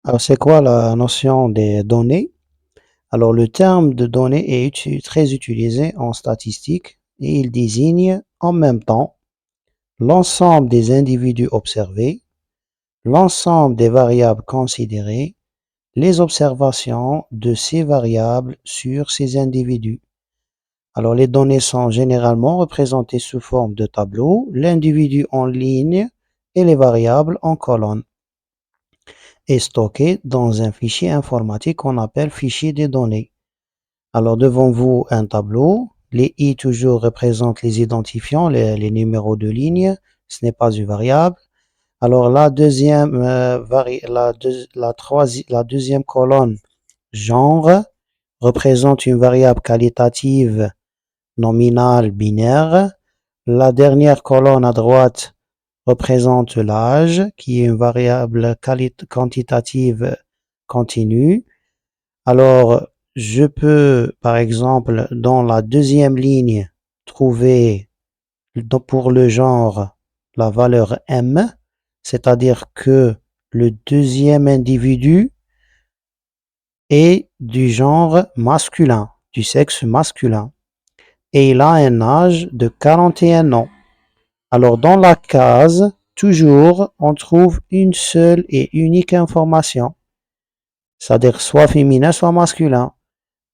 Alors, c'est quoi la notion des données? Alors, le terme de données est très utilisé en statistique et il désigne en même temps l'ensemble des individus observés, l'ensemble des variables considérées, les observations de ces variables sur ces individus. Alors, les données sont généralement représentées sous forme de tableaux, l'individu en ligne et les variables en colonne, et stockées dans un fichier informatique qu'on appelle fichier des données. Alors, devant vous, un tableau. Les i toujours représentent les identifiants, les numéros de ligne. Ce n'est pas une variable. Alors, la deuxième colonne, genre, représente une variable qualitative nominale binaire. La dernière colonne à droite représente l'âge, qui est une variable quantitative continue. Alors, je peux, par exemple, dans la deuxième ligne, trouver pour le genre la valeur M, c'est-à-dire que le deuxième individu est du genre masculin, du sexe masculin, et il a un âge de 41 ans. Alors, dans la case, toujours, on trouve une seule et unique information, c'est-à-dire soit féminin, soit masculin.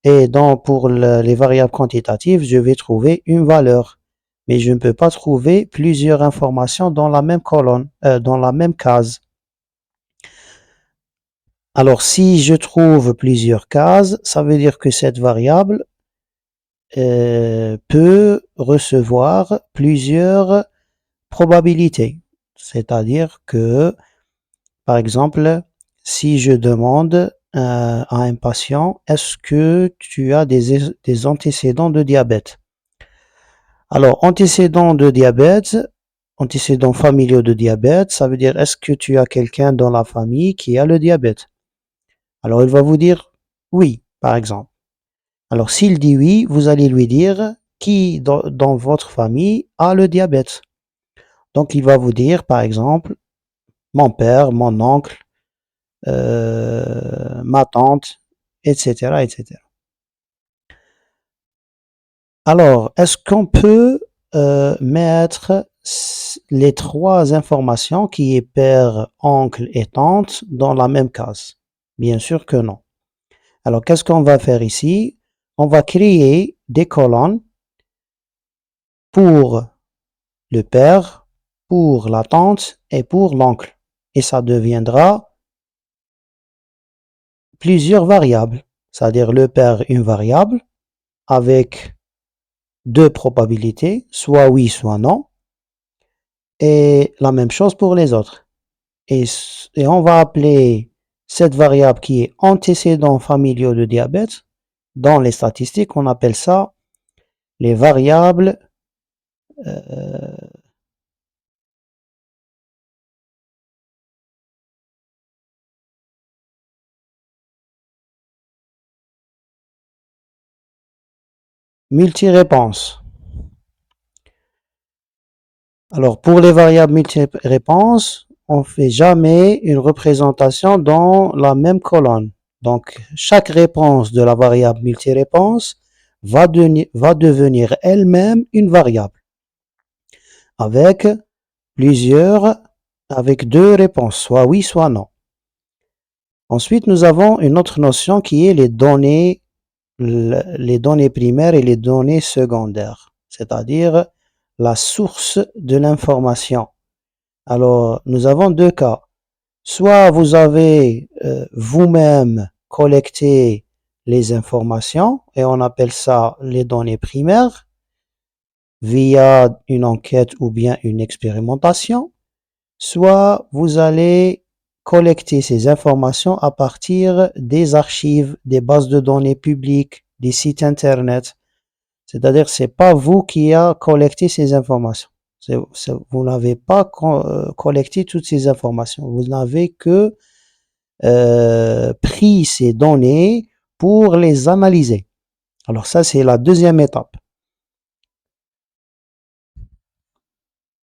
Et donc, pour les variables quantitatives, je vais trouver une valeur. Mais je ne peux pas trouver plusieurs informations dans la même colonne, dans la même case. Alors, si je trouve plusieurs cases, ça veut dire que cette variable peut recevoir plusieurs probabilités. C'est-à-dire que, par exemple, si je demande à un patient, est-ce que tu as des antécédents de diabète? Alors, antécédents familiaux de diabète, ça veut dire est-ce que tu as quelqu'un dans la famille qui a le diabète? Alors, il va vous dire oui, par exemple. Alors, s'il dit oui, vous allez lui dire qui dans votre famille a le diabète. Donc, il va vous dire, par exemple, mon père, mon oncle, ma tante, etc., etc. Alors, est-ce qu'on peut mettre les trois informations qui est père, oncle et tante dans la même case? Bien sûr que non. Alors, qu'est-ce qu'on va faire ici? On va créer des colonnes pour le père, pour la tante et pour l'oncle. Et ça deviendra plusieurs variables. C'est-à-dire le père, une variable avec deux probabilités, soit oui, soit non. Et la même chose pour les autres. Et on va appeler cette variable qui est antécédents familiaux de diabète. Dans les statistiques, on appelle ça les variables multiréponses. Alors, pour les variables multiréponses, on ne fait jamais une représentation dans la même colonne. Donc, chaque réponse de la variable multiréponse va devenir elle-même une variable avec avec deux réponses, soit oui, soit non. Ensuite, nous avons une autre notion qui est les données primaires et les données secondaires, c'est-à-dire la source de l'information. Alors, nous avons deux cas. Soit vous avez vous-même collecté les informations et on appelle ça les données primaires via une enquête ou bien une expérimentation. Soit vous allez collecter ces informations à partir des archives, des bases de données publiques, des sites internet. C'est-à-dire, c'est pas vous qui a collecté ces informations. Vous n'avez pas collecté toutes ces informations. Vous n'avez que pris ces données pour les analyser. Alors ça, c'est la deuxième étape.